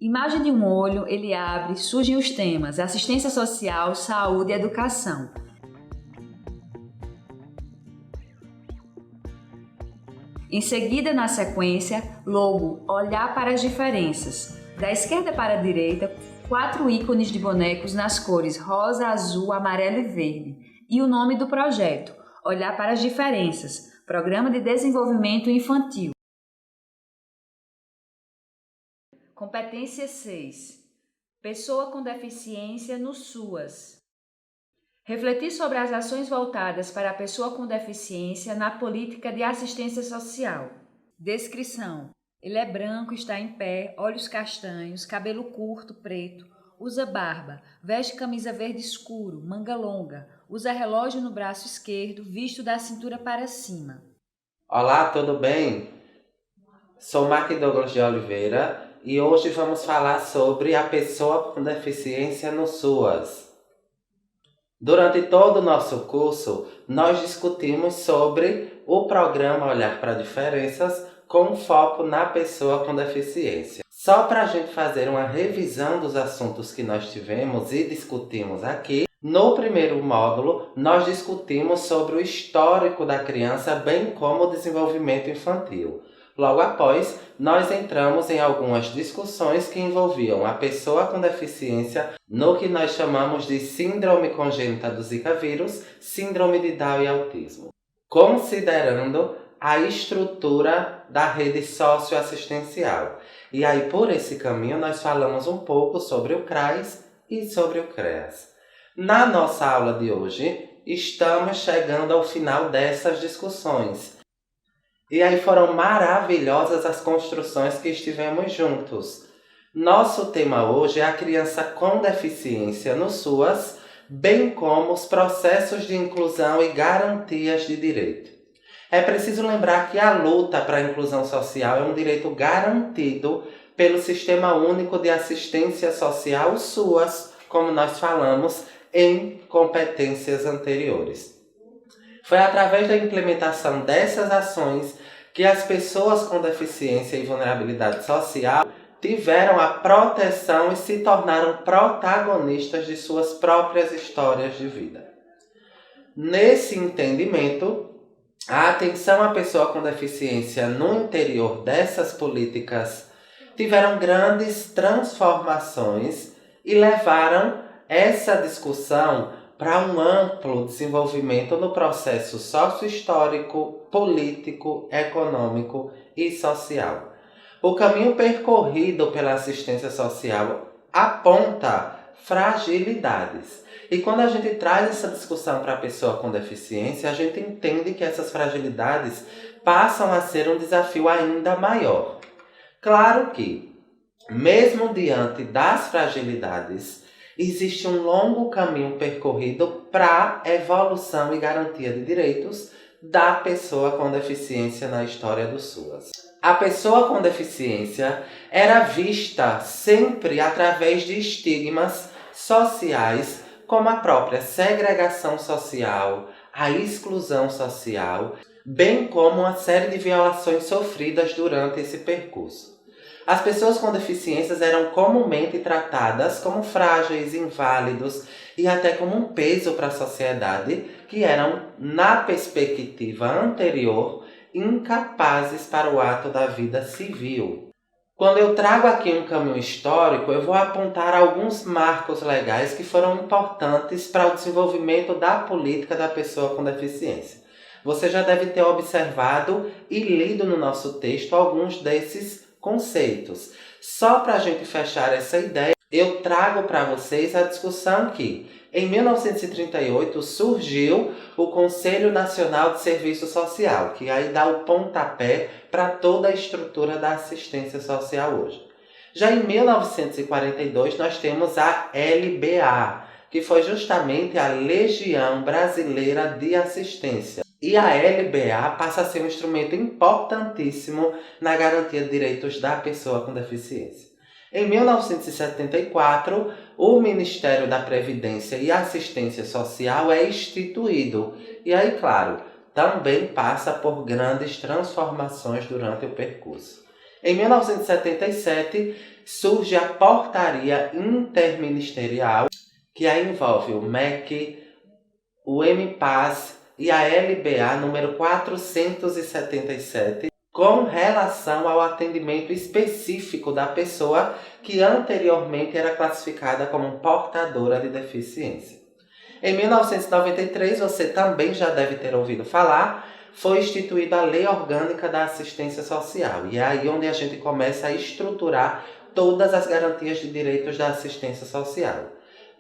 Imagem de um olho, ele abre, surgem os temas assistência social, saúde e educação. Em seguida, na sequência, logo, olhar para as diferenças. Da esquerda para a direita, 4 ícones de bonecos nas cores rosa, azul, amarelo e verde. E o nome do projeto, Olhar para as Diferenças, Programa de Desenvolvimento Infantil. Competência 6. Pessoa com deficiência no SUAS. Refletir sobre as ações voltadas para a pessoa com deficiência na política de assistência social. Descrição. Ele é branco, está em pé, olhos castanhos, cabelo curto, preto, usa barba, veste camisa verde escuro, manga longa, usa relógio no braço esquerdo, visto da cintura para cima. Olá, tudo bem? Sou Mark Douglas de Oliveira e hoje vamos falar sobre a pessoa com deficiência no SUAS. Durante todo o nosso curso, nós discutimos sobre o programa Olhar para Diferenças com foco na pessoa com deficiência. Só para a gente fazer uma revisão dos assuntos que nós tivemos e discutimos aqui, no primeiro módulo, nós discutimos sobre o histórico da criança, bem como o desenvolvimento infantil. Logo após, nós entramos em algumas discussões que envolviam a pessoa com deficiência no que nós chamamos de síndrome congênita do Zika vírus, síndrome de Down e autismo, considerando a estrutura da rede socioassistencial. E aí, por esse caminho, nós falamos um pouco sobre o CRAS e sobre o CREAS. Na nossa aula de hoje, estamos chegando ao final dessas discussões. E aí foram maravilhosas as construções que estivemos juntos. Nosso tema hoje é a criança com deficiência no SUAS, bem como os processos de inclusão e garantias de direito. É preciso lembrar que a luta para a inclusão social é um direito garantido pelo Sistema Único de Assistência Social, SUAS, como nós falamos em competências anteriores. Foi através da implementação dessas ações que as pessoas com deficiência e vulnerabilidade social tiveram a proteção e se tornaram protagonistas de suas próprias histórias de vida. Nesse entendimento, a atenção à pessoa com deficiência no interior dessas políticas tiveram grandes transformações e levaram essa discussão para um amplo desenvolvimento no processo sócio-histórico, político, econômico e social. O caminho percorrido pela assistência social aponta fragilidades. E quando a gente traz essa discussão para a pessoa com deficiência, a gente entende que essas fragilidades passam a ser um desafio ainda maior. Claro que, mesmo diante das fragilidades, existe um longo caminho percorrido para a evolução e garantia de direitos da pessoa com deficiência na história do SUAS. A pessoa com deficiência era vista sempre através de estigmas sociais, como a própria segregação social, a exclusão social, bem como uma série de violações sofridas durante esse percurso. As pessoas com deficiências eram comumente tratadas como frágeis, inválidos e até como um peso para a sociedade, que eram, na perspectiva anterior, incapazes para o ato da vida civil. Quando eu trago aqui um caminho histórico, eu vou apontar alguns marcos legais que foram importantes para o desenvolvimento da política da pessoa com deficiência. Você já deve ter observado e lido no nosso texto alguns desses conceitos. Só para a gente fechar essa ideia, eu trago para vocês a discussão que, em 1938, surgiu o Conselho Nacional de Serviço Social, que aí dá o pontapé para toda a estrutura da assistência social hoje. Já em 1942, nós temos a LBA, que foi justamente a Legião Brasileira de Assistência. E a LBA passa a ser um instrumento importantíssimo na garantia de direitos da pessoa com deficiência. Em 1974, o Ministério da Previdência e Assistência Social é instituído. E aí, claro, também passa por grandes transformações durante o percurso. Em 1977, surge a Portaria Interministerial, que aí envolve o MEC, o MPAS e a LBA número 477, com relação ao atendimento específico da pessoa que anteriormente era classificada como portadora de deficiência. Em 1993, você também já deve ter ouvido falar, foi instituída a Lei Orgânica da Assistência Social. E é aí onde a gente começa a estruturar todas as garantias de direitos da assistência social.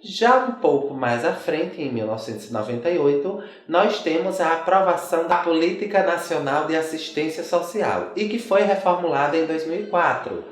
Já um pouco mais à frente, em 1998, nós temos a aprovação da Política Nacional de Assistência Social, e que foi reformulada em 2004.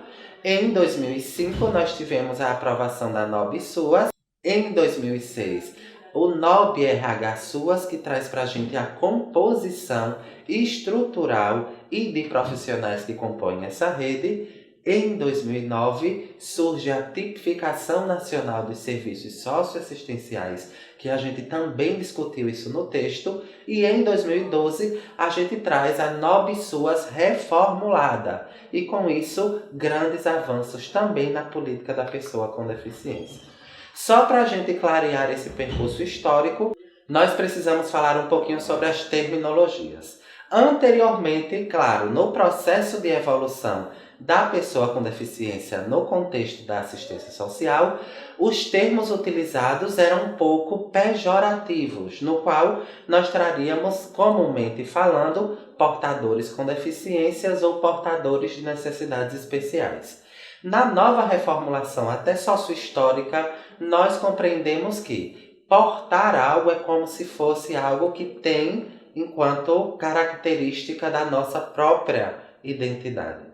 Em 2005, nós tivemos a aprovação da NOB-SUAS. Em 2006, o NOB-RH-SUAS, que traz para a gente a composição estrutural e de profissionais que compõem essa rede. Em 2009, surge a Tipificação Nacional dos Serviços Socioassistenciais, que a gente também discutiu isso no texto. E em 2012, a gente traz a NOB-SUAS reformulada. E com isso, grandes avanços também na política da pessoa com deficiência. Só para a gente clarear esse percurso histórico, nós precisamos falar um pouquinho sobre as terminologias. Anteriormente, claro, no processo de evolução da pessoa com deficiência no contexto da assistência social, os termos utilizados eram um pouco pejorativos, no qual nós traríamos, comumente falando, portadores com deficiências ou portadores de necessidades especiais. Na nova reformulação, até sócio-histórica, nós compreendemos que portar algo é como se fosse algo que tem enquanto característica da nossa própria identidade.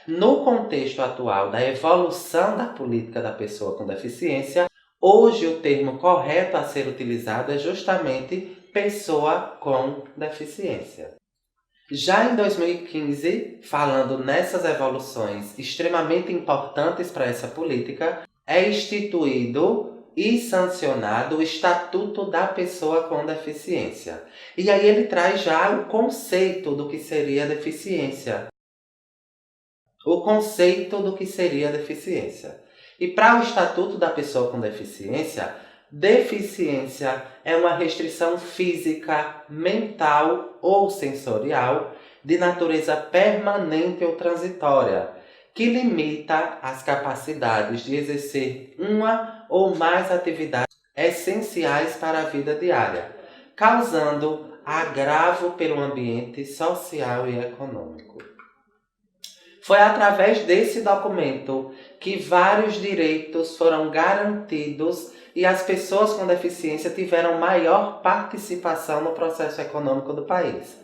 No contexto atual da evolução da política da pessoa com deficiência, hoje o termo correto a ser utilizado é justamente pessoa com deficiência. Já em 2015, falando nessas evoluções extremamente importantes para essa política, é instituído e sancionado o Estatuto da Pessoa com Deficiência. E aí ele traz já o conceito do que seria deficiência. O conceito do que seria deficiência. E para o Estatuto da Pessoa com Deficiência, deficiência é uma restrição física, mental ou sensorial de natureza permanente ou transitória, que limita as capacidades de exercer uma ou mais atividades essenciais para a vida diária, causando agravo pelo ambiente social e econômico. Foi através desse documento que vários direitos foram garantidos e as pessoas com deficiência tiveram maior participação no processo econômico do país.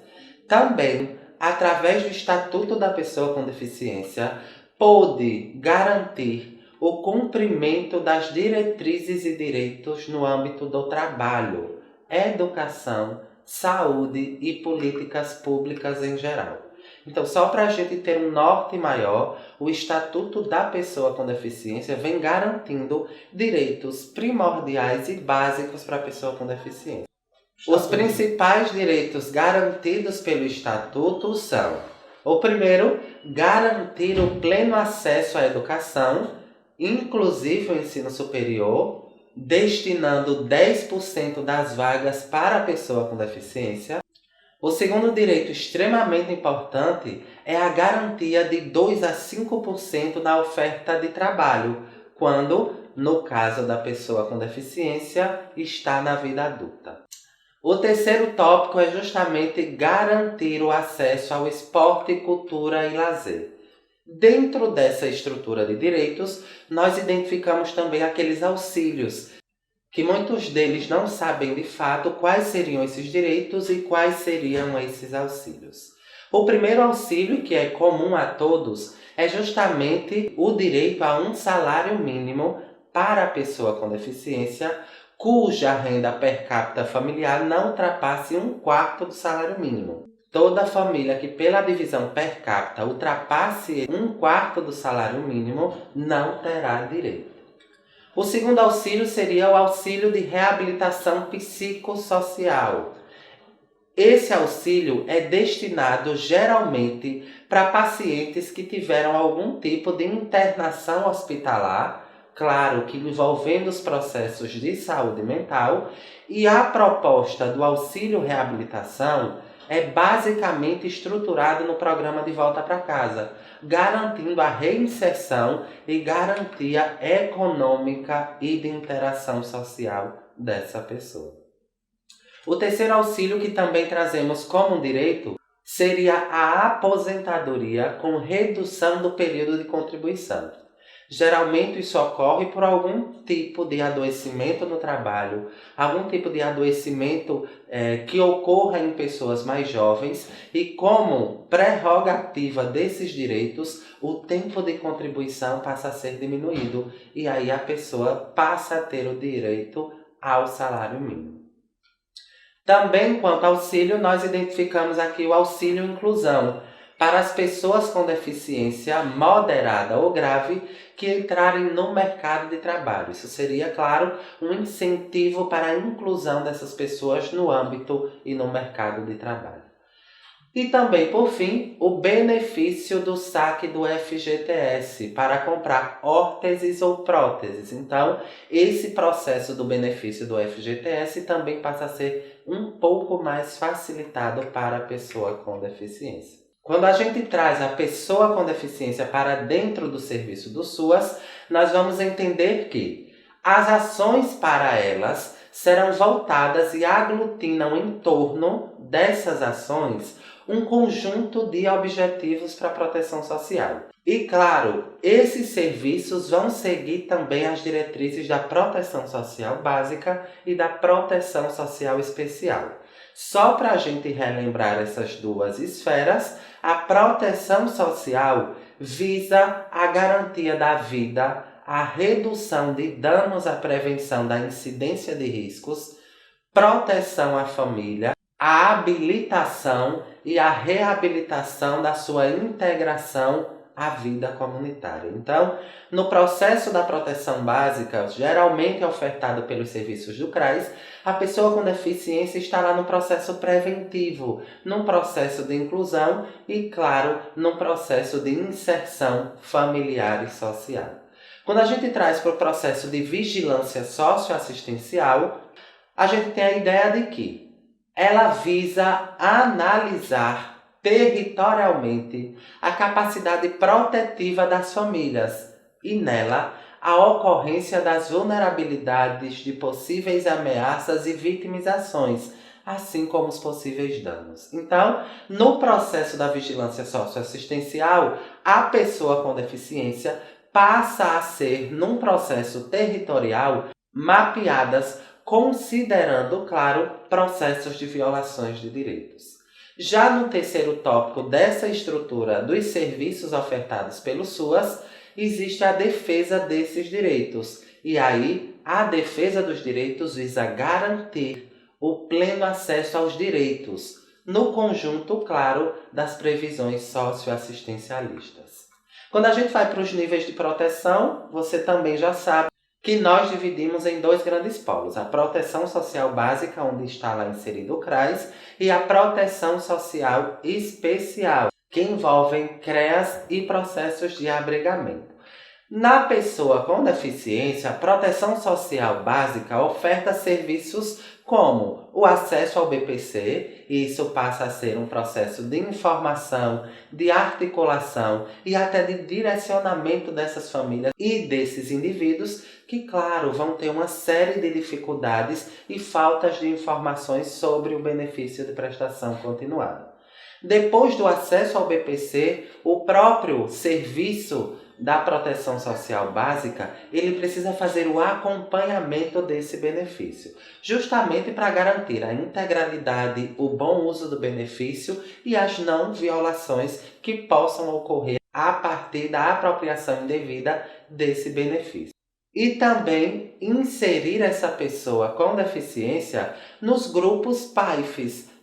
Também, através do Estatuto da Pessoa com Deficiência, pôde garantir o cumprimento das diretrizes e direitos no âmbito do trabalho, educação, saúde e políticas públicas em geral. Então, só para a gente ter um norte maior, o Estatuto da Pessoa com Deficiência vem garantindo direitos primordiais e básicos para a pessoa com deficiência. Os principais direitos garantidos pelo Estatuto são: o primeiro, garantir o pleno acesso à educação, inclusive o ensino superior, destinando 10% das vagas para a pessoa com deficiência. O segundo direito extremamente importante é a garantia de 2 a 5% na oferta de trabalho, quando, no caso da pessoa com deficiência, está na vida adulta. O terceiro tópico é justamente garantir o acesso ao esporte, cultura e lazer. Dentro dessa estrutura de direitos, nós identificamos também aqueles auxílios, que muitos deles não sabem de fato quais seriam esses direitos e quais seriam esses auxílios. O primeiro auxílio, que é comum a todos, é justamente o direito a um salário mínimo para a pessoa com deficiência, cuja renda per capita familiar não ultrapasse 1/4 do salário mínimo. Toda família que pela divisão per capita ultrapasse 1/4 do salário mínimo não terá direito. O segundo auxílio seria o auxílio de reabilitação psicossocial. Esse auxílio é destinado geralmente para pacientes que tiveram algum tipo de internação hospitalar, claro que envolvendo os processos de saúde mental, e a proposta do auxílio reabilitação é basicamente estruturado no programa de volta para casa, garantindo a reinserção e garantia econômica e de interação social dessa pessoa. O terceiro auxílio que também trazemos como direito seria a aposentadoria com redução do período de contribuição. Geralmente isso ocorre por algum tipo de adoecimento no trabalho, algum tipo de adoecimento que ocorra em pessoas mais jovens e como prerrogativa desses direitos, o tempo de contribuição passa a ser diminuído e aí a pessoa passa a ter o direito ao salário mínimo. Também, quanto ao auxílio, nós identificamos aqui o auxílio inclusão para as pessoas com deficiência moderada ou grave que entrarem no mercado de trabalho. Isso seria, claro, um incentivo para a inclusão dessas pessoas no âmbito e no mercado de trabalho. E também, por fim, o benefício do saque do FGTS para comprar órteses ou próteses. Então, esse processo do benefício do FGTS também passa a ser um pouco mais facilitado para a pessoa com deficiência. Quando a gente traz a pessoa com deficiência para dentro do serviço do SUAS, nós vamos entender que as ações para elas serão voltadas e aglutinam em torno dessas ações um conjunto de objetivos para a proteção social. E claro, esses serviços vão seguir também as diretrizes da proteção social básica e da proteção social especial. Só para a gente relembrar essas duas esferas, a proteção social visa a garantia da vida, a redução de danos à prevenção da incidência de riscos, proteção à família, a habilitação e a reabilitação da sua integração à vida comunitária. Então, no processo da proteção básica, geralmente ofertado pelos serviços do CRAS, a pessoa com deficiência está lá no processo preventivo, num processo de inclusão e, claro, num processo de inserção familiar e social. Quando a gente traz para o processo de vigilância socioassistencial, a gente tem a ideia de que ela visa analisar territorialmente a capacidade protetiva das famílias e, nela, a ocorrência das vulnerabilidades de possíveis ameaças e vitimizações, assim como os possíveis danos. Então, no processo da vigilância socioassistencial, a pessoa com deficiência passa a ser, num processo territorial, mapeadas considerando, claro, processos de violações de direitos. Já no terceiro tópico dessa estrutura dos serviços ofertados pelo SUAS, existe a defesa desses direitos. E aí, a defesa dos direitos visa garantir o pleno acesso aos direitos, no conjunto, claro, das previsões socioassistencialistas. Quando a gente vai para os níveis de proteção, você também já sabe que nós dividimos em dois grandes polos, a proteção social básica, onde está lá inserido o CRAS, e a proteção social especial, que envolvem CREAS e processos de abrigamento. Na pessoa com deficiência, a proteção social básica oferta serviços como o acesso ao BPC, e isso passa a ser um processo de informação, de articulação e até de direcionamento dessas famílias e desses indivíduos que, claro, vão ter uma série de dificuldades e faltas de informações sobre o benefício de prestação continuada. Depois do acesso ao BPC, o próprio serviço da proteção social básica, ele precisa fazer o acompanhamento desse benefício, justamente para garantir a integralidade, o bom uso do benefício e as não violações que possam ocorrer a partir da apropriação indevida desse benefício. E também inserir essa pessoa com deficiência nos grupos PAIFs.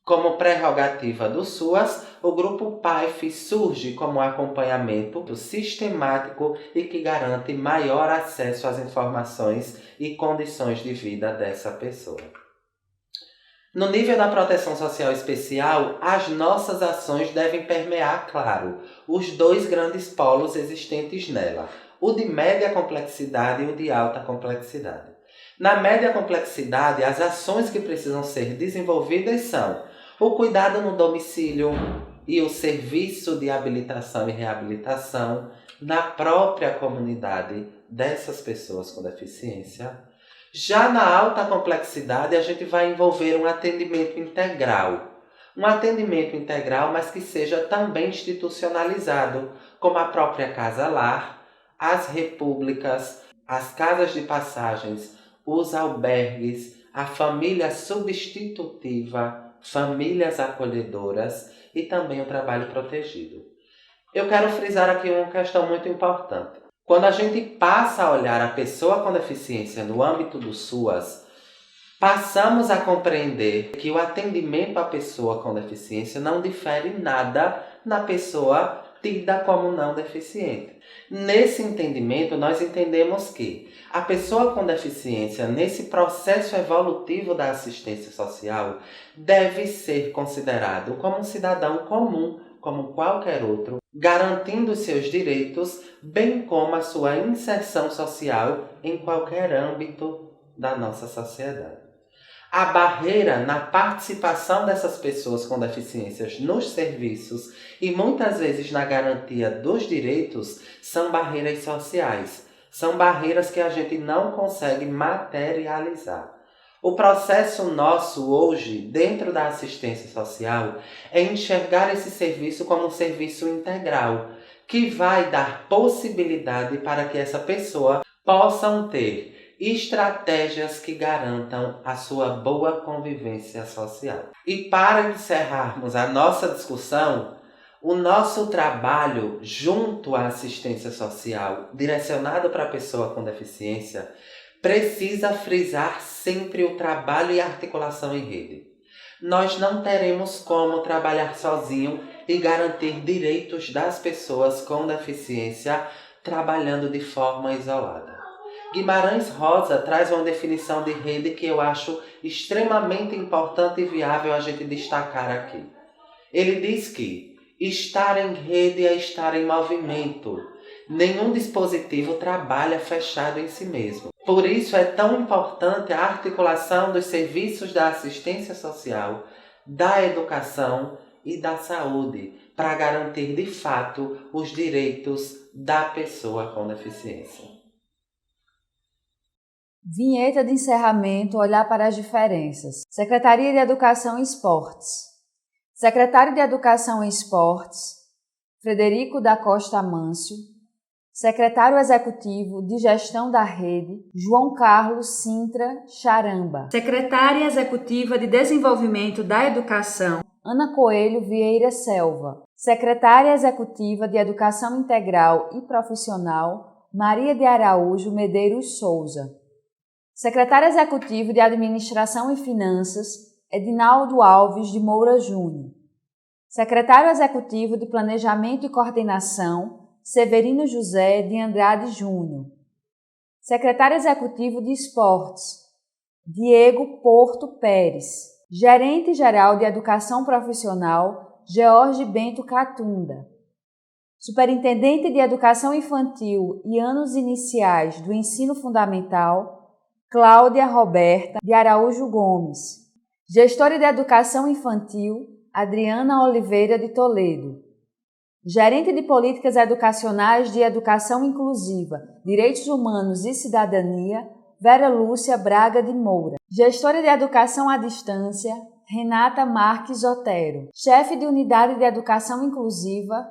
Como prerrogativa do SUAS, o grupo PAIF surge como acompanhamento sistemático e que garante maior acesso às informações e condições de vida dessa pessoa. No nível da proteção social especial, as nossas ações devem permear, claro, os dois grandes polos existentes nela, o de média complexidade e o de alta complexidade. Na média complexidade, as ações que precisam ser desenvolvidas são o cuidado no domicílio e o serviço de habilitação e reabilitação na própria comunidade dessas pessoas com deficiência. Já na alta complexidade, a gente vai envolver um atendimento integral. Um atendimento integral, mas que seja também institucionalizado, como a própria casa-lar, as repúblicas, as casas de passagens, os albergues, a família substitutiva, famílias acolhedoras e também o trabalho protegido. Eu quero frisar aqui uma questão muito importante. Quando a gente passa a olhar a pessoa com deficiência no âmbito do SUAS, passamos a compreender que o atendimento à pessoa com deficiência não difere nada na pessoa tida como não deficiente. Nesse entendimento, nós entendemos que a pessoa com deficiência, nesse processo evolutivo da assistência social, deve ser considerado como um cidadão comum, como qualquer outro, garantindo seus direitos, bem como a sua inserção social em qualquer âmbito da nossa sociedade. A barreira na participação dessas pessoas com deficiências nos serviços e muitas vezes na garantia dos direitos são barreiras sociais. São barreiras que a gente não consegue materializar. O processo nosso hoje, dentro da assistência social, é enxergar esse serviço como um serviço integral, que vai dar possibilidade para que essa pessoa possa ter estratégias que garantam a sua boa convivência social. E para encerrarmos a nossa discussão, o nosso trabalho junto à assistência social, direcionado para a pessoa com deficiência, precisa frisar sempre o trabalho e a articulação em rede. Nós não teremos como trabalhar sozinho e garantir direitos das pessoas com deficiência trabalhando de forma isolada. Guimarães Rosa traz uma definição de rede que eu acho extremamente importante e viável a gente destacar aqui. Ele diz que estar em rede é estar em movimento. Nenhum dispositivo trabalha fechado em si mesmo. Por isso é tão importante a articulação dos serviços da assistência social, da educação e da saúde para garantir de fato os direitos da pessoa com deficiência. Vinheta de encerramento, olhar para as diferenças. Secretaria de Educação e Esportes. Secretário de Educação e Esportes, Frederico da Costa Amâncio. Secretário Executivo de Gestão da Rede, João Carlos Sintra Charamba. Secretária Executiva de Desenvolvimento da Educação, Ana Coelho Vieira Selva. Secretária Executiva de Educação Integral e Profissional, Maria de Araújo Medeiros Souza. Secretário Executivo de Administração e Finanças, Edinaldo Alves de Moura Júnior. Secretário Executivo de Planejamento e Coordenação, Severino José de Andrade Júnior. Secretário Executivo de Esportes, Diego Porto Pérez. Gerente-Geral de Educação Profissional, George Bento Catunda. Superintendente de Educação Infantil e Anos Iniciais do Ensino Fundamental, Cláudia Roberta de Araújo Gomes. Gestora de Educação Infantil, Adriana Oliveira de Toledo. Gerente de Políticas Educacionais de Educação Inclusiva, Direitos Humanos e Cidadania, Vera Lúcia Braga de Moura. Gestora de Educação à Distância, Renata Marques Otero. Chefe de Unidade de Educação Inclusiva,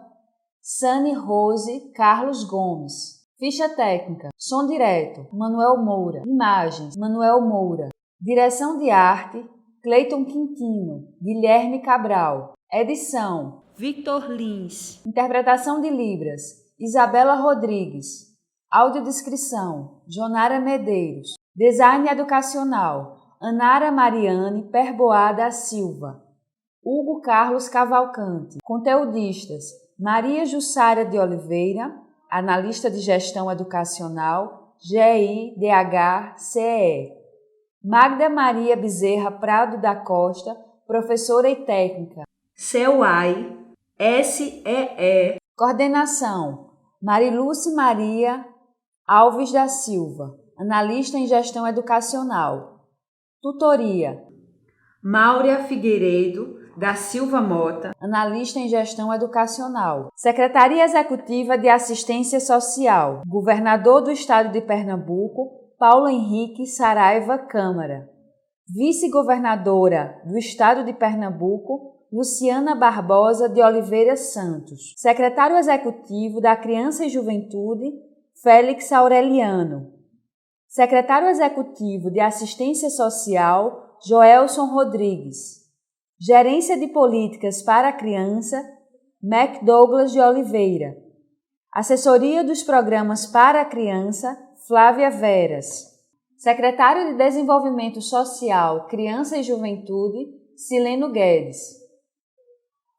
Sani Rose Carlos Gomes. Ficha técnica, som direto, Manuel Moura. Imagens, Manuel Moura. Direção de arte, Cleiton Quintino, Guilherme Cabral. Edição, Victor Lins. Interpretação de Libras, Isabela Rodrigues. Audiodescrição, Jonara Medeiros. Design educacional, Anara Mariane Perboa da Silva. Hugo Carlos Cavalcante. Conteudistas, Maria Jussara de Oliveira, analista de gestão educacional, GIDHCE. Magda Maria Bezerra Prado da Costa, professora e técnica, CEUAI, SEE. Coordenação, Mariluce Maria Alves da Silva, analista em gestão educacional. Tutoria, Máurea Figueiredo da Silva Mota, analista em gestão educacional. Secretaria Executiva de Assistência Social, Governador do Estado de Pernambuco, Paulo Henrique Saraiva Câmara. Vice-Governadora do Estado de Pernambuco, Luciana Barbosa de Oliveira Santos. Secretário Executivo da Criança e Juventude, Félix Aureliano. Secretário Executivo de Assistência Social, Joelson Rodrigues. Gerência de Políticas para a Criança, MacDouglas de Oliveira. Assessoria dos Programas para a Criança, Flávia Veras. Secretário de Desenvolvimento Social, Criança e Juventude, Sileno Guedes.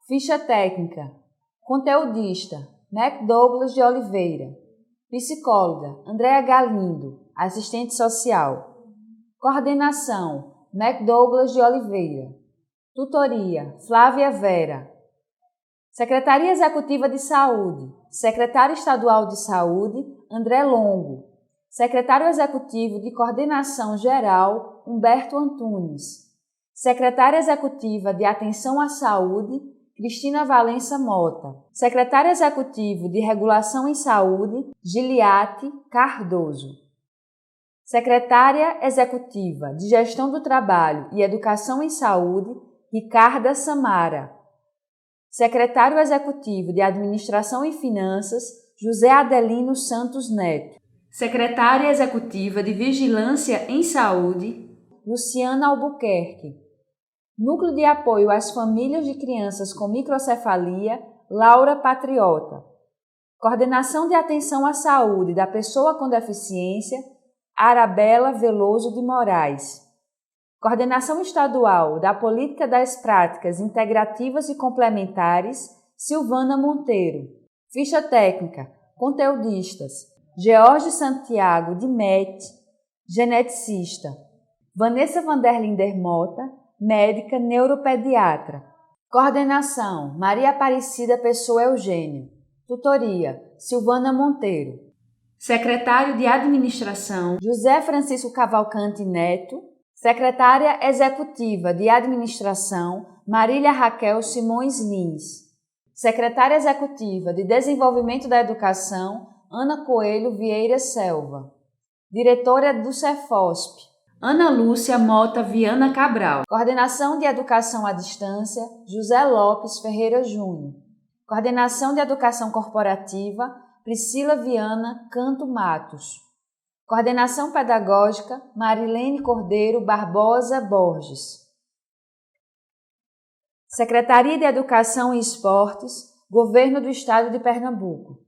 Ficha técnica, conteudista, MacDouglas de Oliveira. Psicóloga, Andréa Galindo, assistente social. Coordenação, MacDouglas de Oliveira. Tutoria, Flávia Vera. Secretaria Executiva de Saúde, Secretário Estadual de Saúde, André Longo. Secretário Executivo de Coordenação Geral, Humberto Antunes. Secretária Executiva de Atenção à Saúde, Cristina Valença Mota. Secretário Executivo de Regulação em Saúde, Giliate Cardoso. Secretária Executiva de Gestão do Trabalho e Educação em Saúde, Ricarda Samara. Secretário Executivo de Administração e Finanças, José Adelino Santos Neto. Secretária Executiva de Vigilância em Saúde, Luciana Albuquerque. Núcleo de Apoio às Famílias de Crianças com Microcefalia, Laura Patriota. Coordenação de Atenção à Saúde da Pessoa com Deficiência, Arabella Veloso de Moraes. Coordenação Estadual da Política das Práticas Integrativas e Complementares, Silvana Monteiro. Ficha técnica, conteudistas, George Santiago de Mete, geneticista. Vanessa Vanderlinder Mota, médica neuropediatra. Coordenação, Maria Aparecida Pessoa Eugênio. Tutoria, Silvana Monteiro. Secretário de Administração, José Francisco Cavalcante Neto. Secretária Executiva de Administração, Marília Raquel Simões Lins. Secretária Executiva de Desenvolvimento da Educação, Ana Coelho Vieira Selva. Diretora do Cefosp, Ana Lúcia Mota Viana Cabral. Coordenação de Educação à Distância, José Lopes Ferreira Júnior. Coordenação de Educação Corporativa, Priscila Viana Canto Matos. Coordenação Pedagógica, Marilene Cordeiro Barbosa Borges. Secretaria de Educação e Esportes, Governo do Estado de Pernambuco.